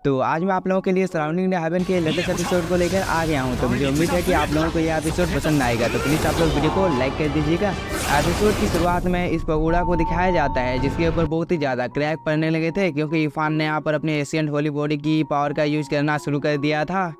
तो आज मैं आप लोगों के लिए सराउंडिंग द हेवन के लेटेस्ट एपिसोड को लेकर आ गया हूं। तो मुझे उम्मीद है कि आप लोगों को यह एपिसोड पसंद आएगा। तो प्लीज़ आप लोग वीडियो को लाइक कर दीजिएगा। एपिसोड की शुरुआत में इस पगोड़ा को दिखाया जाता है जिसके ऊपर बहुत ही ज़्यादा क्रैक पड़ने लगे थे क्योंकि इरफान ने यहाँ पर अपने एशियंट होली बॉडी की पावर का यूज़ करना शुरू कर दिया था,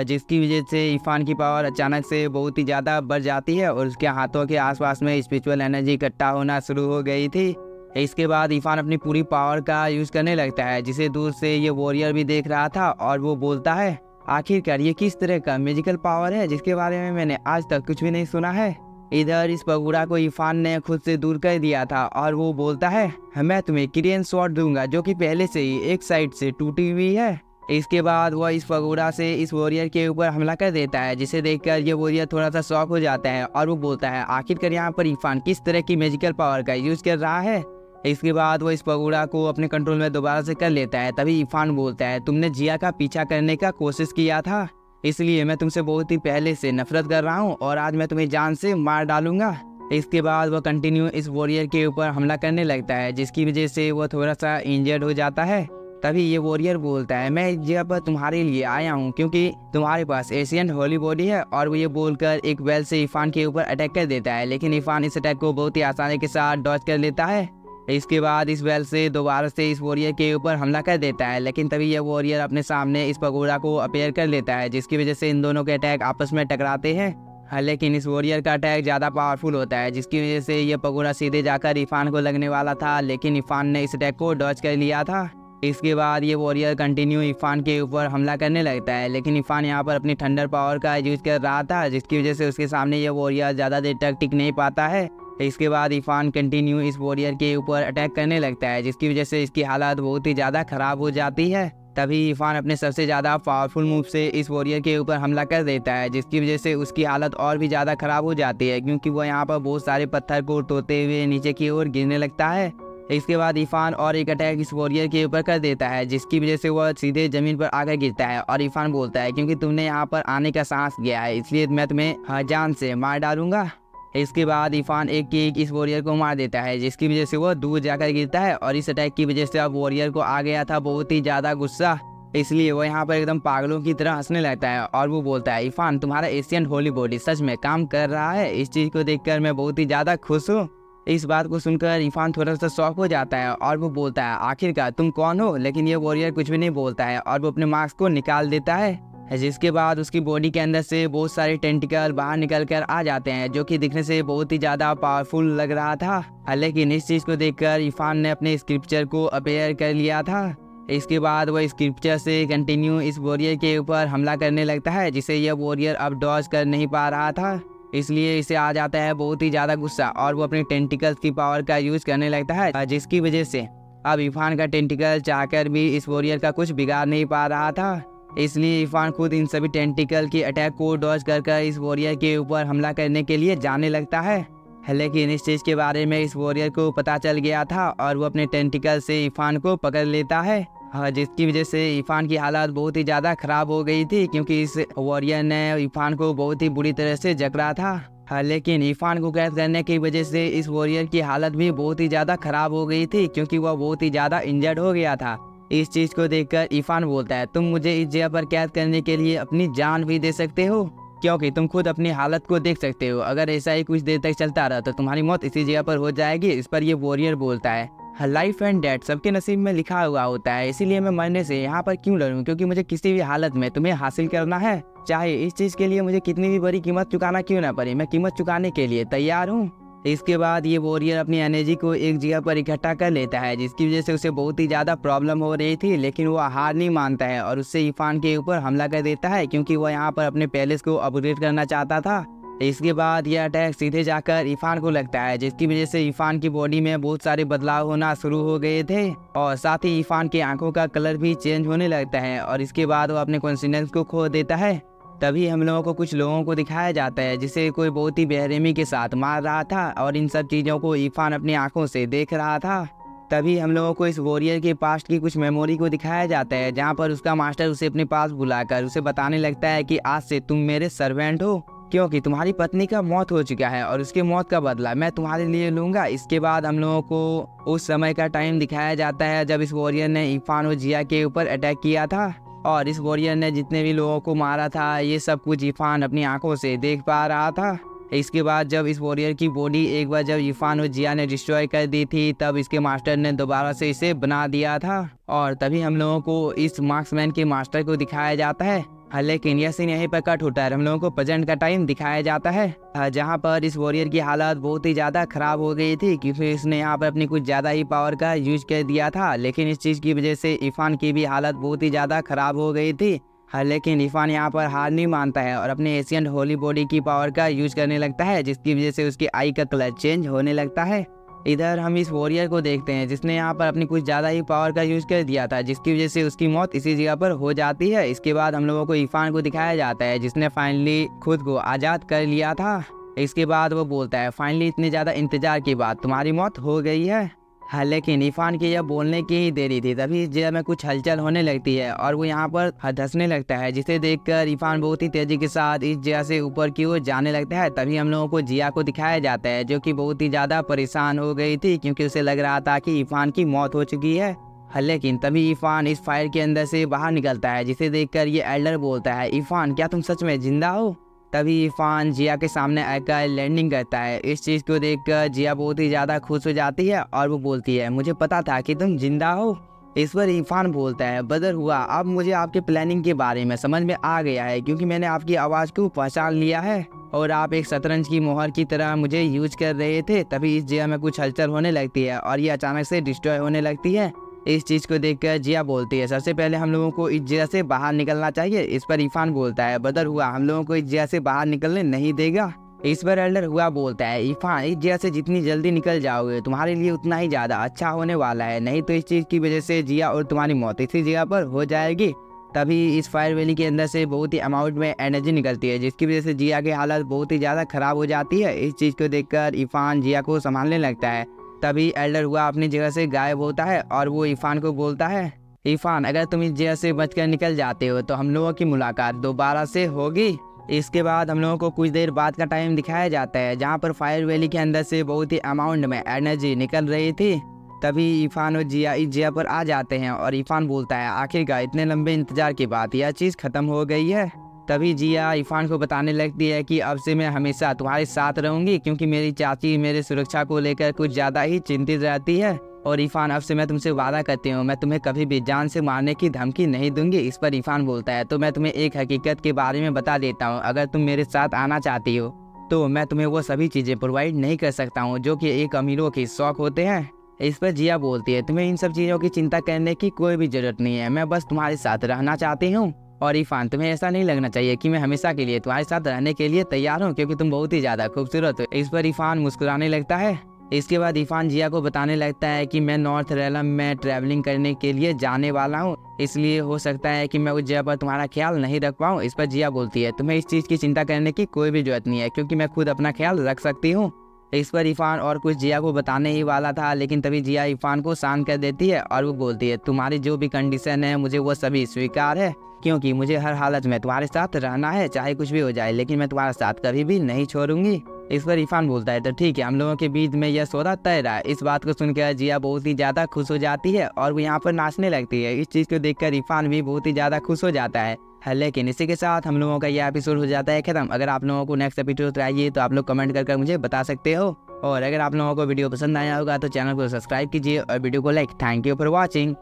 जिसकी वजह से इरफान की पावर अचानक से बहुत ही ज़्यादा बढ़ जाती है और उसके हाथों के आसपास में स्पिरिचुअल एनर्जी इकट्ठा होना शुरू हो गई थी। इसके बाद इरफान अपनी पूरी पावर का यूज़ करने लगता है जिसे दूर से ये वॉरियर भी देख रहा था और वो बोलता है, आखिरकार ये किस तरह का मैजिकल पावर है जिसके बारे में मैंने आज तक कुछ भी नहीं सुना है। इधर इस पगुड़ा को इरफान ने खुद से दूर कर दिया था और वो बोलता है, मैं तुम्हें क्रियन शॉट दूंगा जो कि पहले से ही एक साइड से टूटी हुई है। इसके बाद वह इस पगोड़ा से इस वॉरियर के ऊपर हमला कर देता है जिसे देखकर ये वॉरियर थोड़ा सा शॉक हो जाता है और वो बोलता है, आखिरकार यहाँ पर इरफान किस तरह की मैजिकल पावर का यूज़ कर रहा है। इसके बाद वो इस पगोड़ा को अपने कंट्रोल में दोबारा से कर लेता है। तभी इरफान बोलता है, तुमने जिया का पीछा करने का कोशिश किया था, इसलिए मैं तुमसे बहुत ही पहले से नफरत कर रहा हूँ और आज मैं तुम्हें जान से मार डालूंगा। इसके बाद वह कंटिन्यू इस वॉरियर के ऊपर हमला करने लगता है जिसकी वजह से वो थोड़ा सा इंजर्ड हो जाता है। तभी ये वॉरियर बोलता है, मैं इस जगह पर तुम्हारे लिए आया हूँ क्योंकि तुम्हारे पास एशियन होली बॉडी है। और वो ये बोलकर एक वेल से इरफान के ऊपर अटैक कर देता है, लेकिन इरफान इस अटैक को बहुत ही आसानी के साथ डॉज कर लेता है। इसके बाद इस वेल से दोबारा से इस वॉरियर के ऊपर हमला कर देता है, लेकिन तभी यह वॉरियर अपने सामने इस पगोड़ा को अपेयर कर लेता है जिसकी वजह से इन दोनों के अटैक आपस में टकराते हैं। लेकिन इस वॉरियर का अटैक ज़्यादा पावरफुल होता है जिसकी वजह से यह पगोड़ा सीधे जाकर इरफान को लगने वाला था, लेकिन इरफान ने इस अटैक को डॉज कर लिया था। इसके बाद ये वॉरियर कंटिन्यू इरफान के ऊपर हमला करने लगता है, लेकिन इरफान यहाँ पर अपनी थंडर पावर का यूज़ कर रहा था जिसकी वजह से उसके सामने ये वॉरियर ज़्यादा देर तक टिक नहीं पाता है। इसके बाद इरफान कंटिन्यू इस वॉरियर के ऊपर अटैक करने लगता है जिसकी वजह से इसकी हालत बहुत ही ज़्यादा ख़राब हो जाती है। तभी इरफान अपने सबसे ज़्यादा पावरफुल मूव से इस वॉरियर के ऊपर हमला कर देता है जिसकी वजह से उसकी हालत और भी ज़्यादा ख़राब हो जाती है क्योंकि वो यहाँ पर बहुत सारे पत्थर को तोड़ते हुए नीचे की ओर गिरने लगता है। इसके बाद इरफान और एक अटैक इस वॉरियर के ऊपर कर देता है जिसकी वजह से वह सीधे ज़मीन पर आकर गिरता है और इरफान बोलता है, क्योंकि तुमने यहाँ पर आने का साहस किया है इसलिए मैं तुम्हें जान से मार डालूंगा। इसके बाद इरफान एक किक इस वॉरियर को मार देता है जिसकी वजह से वह दूर जाकर गिरता है और इस अटैक की वजह से अब वॉरियर को आ गया था बहुत ही ज़्यादा गुस्सा, इसलिए वो यहाँ पर एकदम पागलों की तरह हंसने लगता है और वो बोलता है, इरफान तुम्हारा एशियन होली बॉडी सच में काम कर रहा है, इस चीज़ को देखकर मैं बहुत ही ज़्यादा खुश हूँ। इस बात को सुनकर इरफान थोड़ा सा शॉक हो जाता है और वो बोलता है, आखिरकार तुम कौन हो। लेकिन ये वॉरियर कुछ भी नहीं बोलता है और वो अपने मास्क को निकाल देता है, जिसके बाद उसकी बॉडी के अंदर से बहुत सारे टेंटिकल बाहर निकल कर आ जाते हैं जो कि दिखने से बहुत ही ज़्यादा पावरफुल लग रहा था। लेकिन इस चीज़ को देखकर इरफान ने अपने स्क्रिप्चर को अपेयर कर लिया था। इसके बाद वह स्क्रिप्चर से कंटिन्यू इस वॉरियर के ऊपर हमला करने लगता है जिसे यह वॉरियर अब डॉज कर नहीं पा रहा था, इसलिए इसे आ जाता है बहुत ही ज़्यादा गुस्सा और वो अपने टेंटिकल्स की पावर का यूज़ करने लगता है जिसकी वजह से अब इरफान का टेंटिकल चाहकर भी इस वॉरियर का कुछ बिगाड़ नहीं पा रहा था। इसलिए इरफान खुद इन सभी टेंटिकल की अटैक को डॉज कर इस वॉरियर के ऊपर हमला करने के लिए जाने लगता है। लेकिन इस चीज़ के बारे में इस वॉरियर को पता चल गया था और वो अपने टेंटिकल से इरफान को पकड़ लेता है, जिसकी वजह से इरफान की हालत बहुत ही ज़्यादा ख़राब हो गई थी क्योंकि इस वॉरियर ने इरफान को बहुत ही बुरी तरह से जकड़ा था। लेकिन इरफान को कैद करने की वजह से इस वॉरियर की हालत भी बहुत ही ज़्यादा ख़राब हो गई थी क्योंकि वह बहुत ही ज़्यादा इंजर्ड हो गया था। इस चीज़ को देखकर इरफान बोलता है, तुम मुझे इस जगह पर कैद करने के लिए अपनी जान भी दे सकते हो क्योंकि तुम खुद अपनी हालत को देख सकते हो, अगर ऐसा ही कुछ देर तक चलता रहा तो तुम्हारी मौत इसी जगह पर हो जाएगी। इस पर ये वॉरियर बोलता है, लाइफ एंड डेथ सबके नसीब में लिखा हुआ होता है, इसीलिए मैं मरने से यहाँ पर क्यों लड़ूं, क्योंकि मुझे किसी भी हालत में तुम्हें हासिल करना है, चाहे इस चीज़ के लिए मुझे कितनी भी बड़ी कीमत चुकाना क्यों ना पड़े, मैं कीमत चुकाने के लिए तैयार हूँ। इसके बाद ये वॉरियर अपनी एनर्जी को एक जगह पर इकट्ठा कर लेता है जिसकी वजह से उसे बहुत ही ज़्यादा प्रॉब्लम हो रही थी, लेकिन वो हार नहीं मानता है और उससे इरफान के ऊपर हमला कर देता है क्योंकि वो यहाँ पर अपने पैलेस को अपग्रेड करना चाहता था। इसके बाद यह अटैक सीधे जाकर इरफान को लगता है जिसकी वजह से इरफान की बॉडी में बहुत सारे बदलाव होना शुरू हो गए थे और साथ ही इरफान की आंखों का कलर भी चेंज होने लगता है और इसके बाद वो अपने कॉन्फिडेंस को खो देता है। तभी हम लोगों को कुछ लोगों को दिखाया जाता है जिसे कोई बहुत ही बेरहमी के साथ मार रहा था और इन सब चीज़ों को इरफान अपनी आंखों से देख रहा था। तभी हम लोगों को इस वॉरियर के पास्ट की कुछ मेमोरी को दिखाया जाता है जहाँ पर उसका मास्टर उसे अपने पास बुलाकर उसे बताने लगता है कि आज से तुम मेरे सर्वेंट हो, क्योंकि तुम्हारी पत्नी का मौत हो चुका है और उसके मौत का बदला मैं तुम्हारे लिए लूँगा। इसके बाद हम लोगों को उस समय का टाइम दिखाया जाता है जब इस वॉरियर ने इरफान और जिया के ऊपर अटैक किया था और इस वॉरियर ने जितने भी लोगों को मारा था ये सब कुछ इरफान अपनी आंखों से देख पा रहा था। इसके बाद जब इस वॉरियर की बॉडी एक बार जब इरफान और जिया ने डिस्ट्रॉय कर दी थी तब इसके मास्टर ने दोबारा से इसे बना दिया था और तभी हम लोगों को इस मार्क्समैन के मास्टर को दिखाया जाता है। लेकिन यह सीन यहीं पर कट होता है। हम लोगों को प्रेजेंट का टाइम दिखाया जाता है जहां पर इस वॉरियर की हालत बहुत ही ज़्यादा ख़राब हो गई थी क्योंकि इसने यहाँ पर अपनी कुछ ज़्यादा ही पावर का यूज कर दिया था। लेकिन इस चीज़ की वजह से इरफान की भी हालत बहुत ही ज़्यादा ख़राब हो गई थी। लेकिन इरफान यहाँ पर हार नहीं मानता है और अपने एशियन होली बॉडी की पावर का यूज करने लगता है जिसकी वजह से उसकी आई का कलर चेंज होने लगता है। इधर हम इस वॉरियर को देखते हैं जिसने यहाँ पर अपनी कुछ ज़्यादा ही पावर का यूज़ कर दिया था जिसकी वजह से उसकी मौत इसी जगह पर हो जाती है। इसके बाद हम लोगों को इरफान को दिखाया जाता है जिसने फाइनली खुद को आज़ाद कर लिया था। इसके बाद वो बोलता है फाइनली इतने ज़्यादा इंतज़ार के बाद तुम्हारी मौत हो गई है। लेकिन इरफान की यह बोलने की ही देरी थी तभी इस जगह में कुछ हलचल होने लगती है और वो यहाँ पर धंसने लगता है जिसे देखकर इरफान बहुत ही तेजी के साथ इस जगह से ऊपर की ओर जाने लगता है। तभी हम लोगों को जिया को दिखाया जाता है जो कि बहुत ही ज़्यादा परेशान हो गई थी क्योंकि उसे लग रहा था कि इरफान की मौत हो चुकी है। लेकिन तभी इरफान इस फायर के अंदर से बाहर निकलता है जिसे देखकर ये एल्डर बोलता है इरफान क्या तुम सच में जिंदा हो। तभी इरफान जिया के सामने आकर लैंडिंग करता है। इस चीज़ को देखकर जिया बहुत ही ज़्यादा खुश हो जाती है और वो बोलती है मुझे पता था कि तुम जिंदा हो। इस पर इरफान बोलता है बदर हुआ अब मुझे आपके प्लानिंग के बारे में समझ में आ गया है क्योंकि मैंने आपकी आवाज़ को पहचान लिया है और आप एक शतरंज की मोहर की तरह मुझे यूज कर रहे थे। तभी इस जगह में कुछ हलचल होने लगती है और ये अचानक से डिस्ट्रॉय होने लगती है। इस चीज़ को देखकर जिया बोलती है सबसे पहले हम लोगों को इस जगह से बाहर निकलना चाहिए। इस पर इरफान बोलता है बदर हुआ हम लोगों को इस जगह से बाहर निकलने नहीं देगा। इस पर एल्डर हुआ बोलता है इरफान इस जगह से जितनी जल्दी निकल जाओगे तुम्हारे लिए उतना ही ज़्यादा अच्छा होने वाला है, नहीं तो इस चीज़ की वजह से जिया और तुम्हारी मौत इसी जगह पर हो जाएगी। तभी इस फायर वैली के अंदर से बहुत ही अमाउंट में एनर्जी निकलती है जिसकी वजह से जिया की हालत बहुत ही ज़्यादा ख़राब हो जाती है। इस चीज़ को देखकर इरफान जिया को संभालने लगता है। तभी एल्डर हुआ अपनी जगह से गायब होता है और वो इरफान को बोलता है इरफान अगर तुम इस जगह से बचकर निकल जाते हो तो हम लोगों की मुलाकात दोबारा से होगी। इसके बाद हम लोगों को कुछ देर बाद का टाइम दिखाया जाता है जहाँ पर फायर वैली के अंदर से बहुत ही अमाउंट में एनर्जी निकल रही थी। तभी इरफान और जिया इस जगह पर आ जाते हैं और इरफान बोलता है आखिरकार इतने लंबे इंतजार के बाद यह चीज़ ख़त्म हो गई है। तभी जिया इरफान को बताने लगती है कि अब से मैं हमेशा तुम्हारे साथ रहूंगी क्योंकि मेरी चाची मेरे सुरक्षा को लेकर कुछ ज़्यादा ही चिंतित रहती है और इरफान अब से मैं तुमसे वादा करती हूँ मैं तुम्हें कभी भी जान से मारने की धमकी नहीं दूंगी। इस पर इरफान बोलता है तो मैं तुम्हें एक हकीकत के बारे में बता देता हूँ अगर तुम मेरे साथ आना चाहती हो तो मैं तुम्हें वो सभी चीज़ें प्रोवाइड नहीं कर सकता हूँ जो कि एक अमीरों के शौक होते हैं। इस पर जिया बोलती है तुम्हें इन सब चीज़ों की चिंता करने की कोई भी ज़रूरत नहीं है, मैं बस तुम्हारे साथ रहना चाहती हूँ। और इरफान तुम्हें ऐसा नहीं लगना चाहिए कि मैं हमेशा के लिए तुम्हारे साथ रहने के लिए तैयार हूँ क्योंकि तुम बहुत ही ज़्यादा खूबसूरत हो। इस पर इरफान मुस्कुराने लगता है। इसके बाद इरफान जिया को बताने लगता है कि मैं नॉर्थ रेलम में ट्रैवलिंग करने के लिए जाने वाला हूँ, इसलिए हो सकता है कि मैं उस जगह पर तुम्हारा ख्याल नहीं रख पाऊँ। इस पर जिया बोलती है तुम्हें इस चीज़ की चिंता करने की कोई भी जरूरत नहीं है क्योंकि मैं खुद अपना ख्याल रख सकती हूँ। इस पर इरफान और कुछ जिया को बताने ही वाला था लेकिन तभी जिया इरफान को शांत कर देती है और वो बोलती है तुम्हारी जो भी कंडीशन है मुझे वो सभी स्वीकार है क्योंकि मुझे हर हालत में तुम्हारे साथ रहना है चाहे कुछ भी हो जाए, लेकिन मैं तुम्हारा साथ कभी भी नहीं छोड़ूंगी। इस पर इरफान बोलता है तो ठीक है हम लोगों के बीच में यह सौदा तय रहा है। इस बात को सुनकर जिया बहुत ही ज़्यादा खुश हो जाती है और वो यहाँ पर नाचने लगती है। इस चीज़ को देखकर इरफान भी बहुत ही ज़्यादा खुश हो जाता है। लेकिन इसी के साथ हम लोगों का यह एपिसोड हो जाता है खत्म। अगर आप लोगों को नेक्स्ट एपिसोड चाहिए तो आप लोग कमेंट कर मुझे बता सकते हो और अगर आप लोगों को वीडियो पसंद आया होगा तो चैनल को सब्सक्राइब कीजिए और वीडियो को like. Thank you for watching.